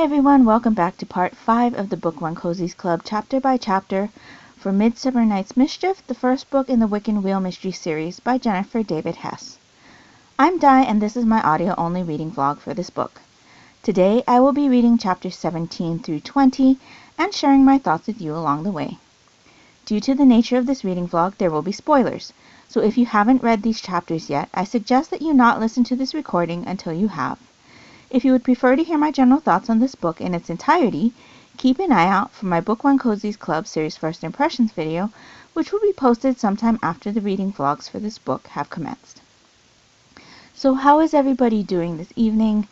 Hi everyone, welcome back to part 5 of the Book One Cozies Club, chapter by chapter, for Midsummer Night's Mischief, the first book in the Wiccan Wheel Mystery series by Jennifer David Hesse. I'm Di, and this is my audio-only reading vlog for this book. Today I will be reading chapters 17 through 20 and sharing my thoughts with you along the way. Due to the nature of this reading vlog, there will be spoilers, so if you haven't read these chapters yet, I suggest that you not listen to this recording until you have. If you would prefer to hear my general thoughts on this book in its entirety, keep an eye out for my Book One Cozies Club series First Impressions video, which will be posted sometime after the reading vlogs for this book have commenced. So how is everybody doing this evening?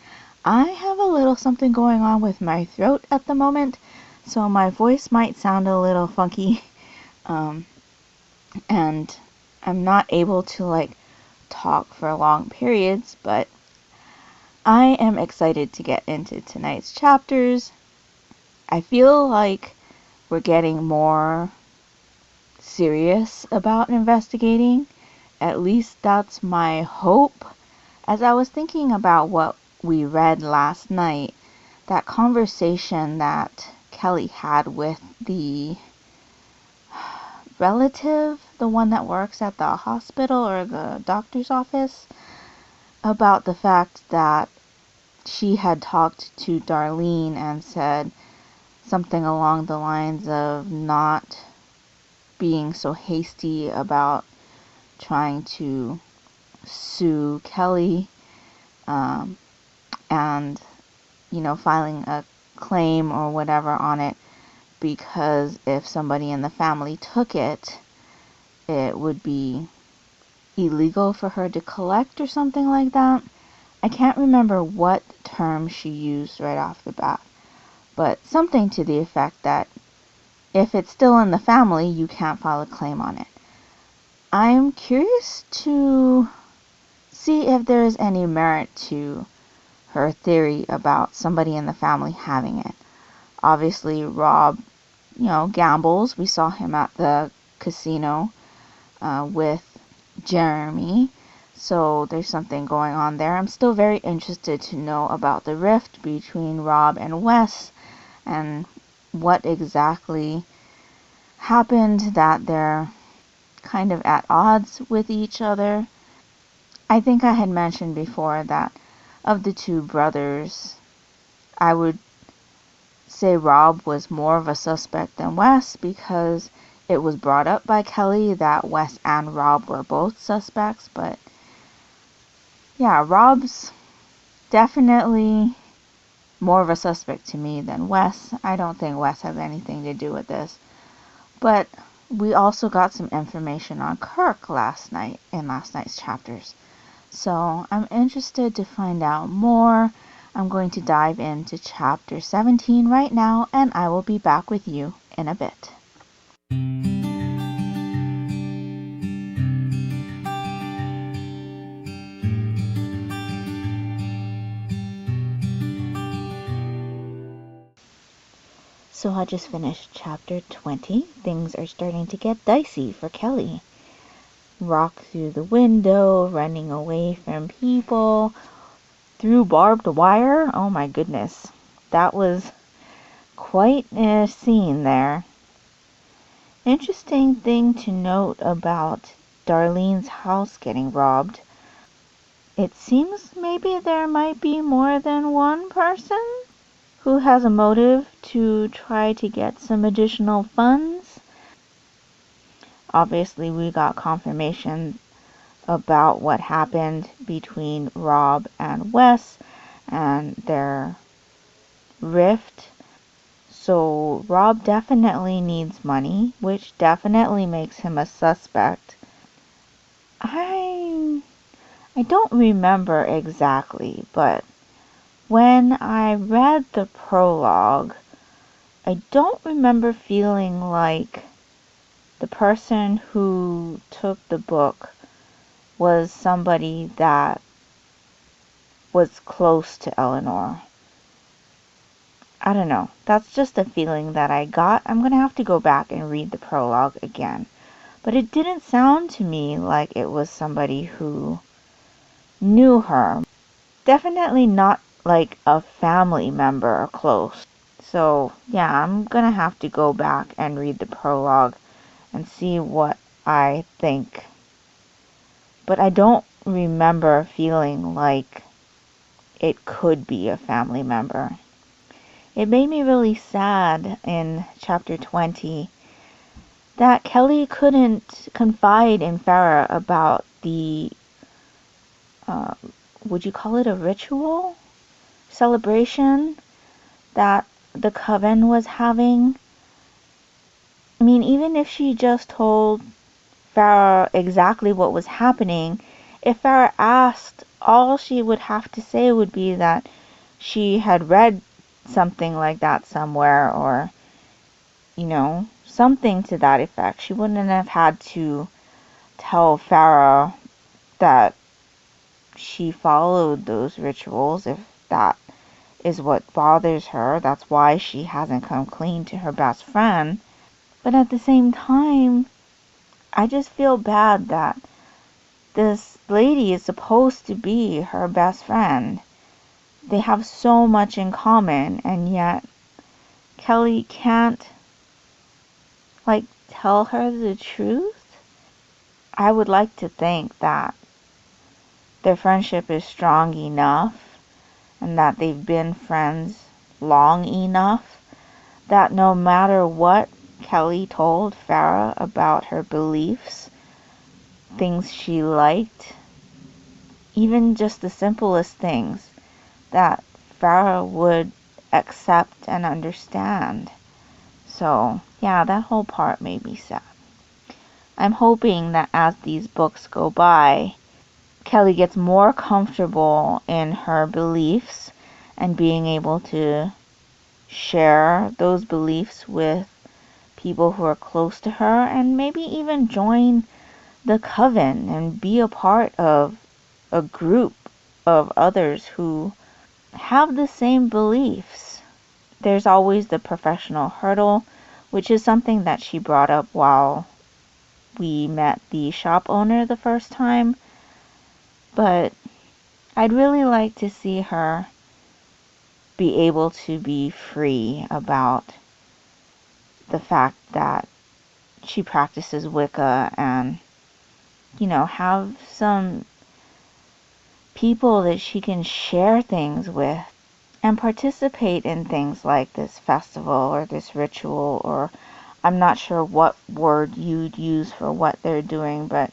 I have a little something going on with my throat at the moment, so my voice might sound a little funky, and I'm not able to talk for long periods, but I am excited to get into tonight's chapters. I feel like we're getting more serious about investigating. At least that's my hope. As I was thinking about what we read last night, that conversation that Kelly had with the relative, the one that works at the hospital or the doctor's office, about the fact that she had talked to Darlene and said something along the lines of not being so hasty about trying to sue Kelly, and filing a claim or whatever on it, because if somebody in the family took it, it would be illegal for her to collect or something like that. I can't remember what term she used right off the bat, but something to the effect that if it's still in the family, you can't file a claim on it. I'm curious to see if there is any merit to her theory about somebody in the family having it. Obviously, Rob, gambles. We saw him at the casino with Jeremy. So there's something going on there. I'm still very interested to know about the rift between Rob and Wes and what exactly happened that they're kind of at odds with each other. I think I had mentioned before that of the two brothers, I would say Rob was more of a suspect than Wes, because it was brought up by Kelly that Wes and Rob were both suspects, but yeah, Rob's definitely more of a suspect to me than Wes. I don't think Wes has anything to do with this. But we also got some information on Kirk last night in last night's chapters. So I'm interested to find out more. I'm going to dive into chapter 17 right now, and I will be back with you in a bit. So I just finished chapter 20. Things are starting to get dicey for Kelly. Rock through the window, running away from people, through barbed wire. Oh my goodness. That was quite a scene there. Interesting thing to note about Darlene's house getting robbed. It seems maybe there might be more than one person who has a motive to try to get some additional funds. Obviously, we got confirmation about what happened between Rob and Wes and their rift. So Rob definitely needs money, which definitely makes him a suspect. I don't remember exactly, but when I read the prologue, I don't remember feeling like the person who took the book was somebody that was close to Eleanor. I don't know. That's just a feeling that I got. I'm going to have to go back and read the prologue again. But it didn't sound to me like it was somebody who knew her. Definitely not like a family member close. So yeah, I'm gonna have to go back and read the prologue and see what I think. But I don't remember feeling like it could be a family member. It made me really sad in chapter 20 that Kelly couldn't confide in Farah about the, would you call it a ritual? Celebration that the coven was having. I mean, even if she just told Farah exactly what was happening, if Farah asked, all she would have to say would be that she had read something like that somewhere, or, something to that effect. She wouldn't have had to tell Farah that she followed those rituals if that is what bothers her. That's why she hasn't come clean to her best friend. But at the same time, I just feel bad that this lady is supposed to be her best friend. They have so much in common, and yet Kelly can't, tell her the truth. I would like to think that their friendship is strong enough and that they've been friends long enough that no matter what Kelly told Farah about her beliefs, things she liked, even just the simplest things, that Farah would accept and understand. So, yeah, that whole part made me sad. I'm hoping that as these books go by, Kelly gets more comfortable in her beliefs and being able to share those beliefs with people who are close to her, and maybe even join the coven and be a part of a group of others who have the same beliefs. There's always the professional hurdle, which is something that she brought up while we met the shop owner the first time. But I'd really like to see her be able to be free about the fact that she practices Wicca and, have some people that she can share things with and participate in things like this festival or this ritual, or I'm not sure what word you'd use for what they're doing, but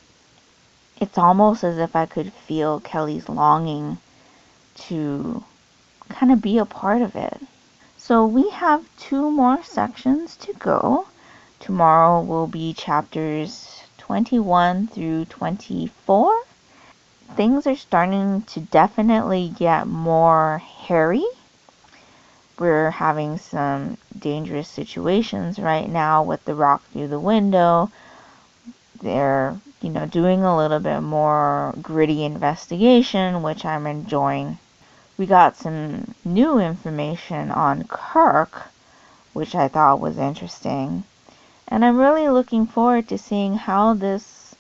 it's almost as if I could feel Kelly's longing to kind of be a part of it. So we have 2 more sections to go. Tomorrow will be chapters 21 through 24. Things are starting to definitely get more hairy. We're having some dangerous situations right now with the rock through the window. They're, doing a little bit more gritty investigation, which I'm enjoying. We got some new information on Kirk, which I thought was interesting. And I'm really looking forward to seeing how this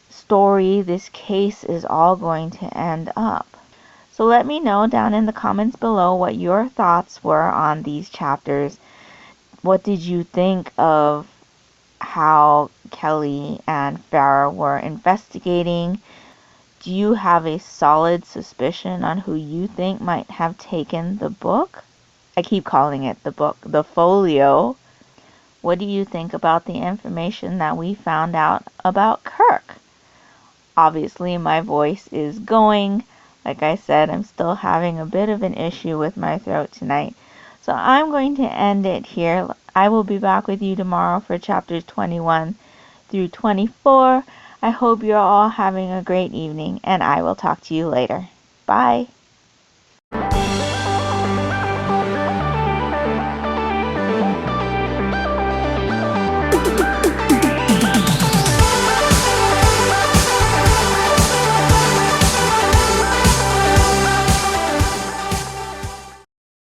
story, this case is all going to end up. So let me know down in the comments below what your thoughts were on these chapters. What did you think of how Kelly and Farah were investigating? Do you have a solid suspicion on who you think might have taken the book? I keep calling it the book, the folio. What do you think about the information that we found out about Kirk? Obviously, my voice is going. Like I said, I'm still having a bit of an issue with my throat tonight. So I'm going to end it here. I will be back with you tomorrow for chapters 21 through 24. I hope you're all having a great evening, and I will talk to you later. Bye.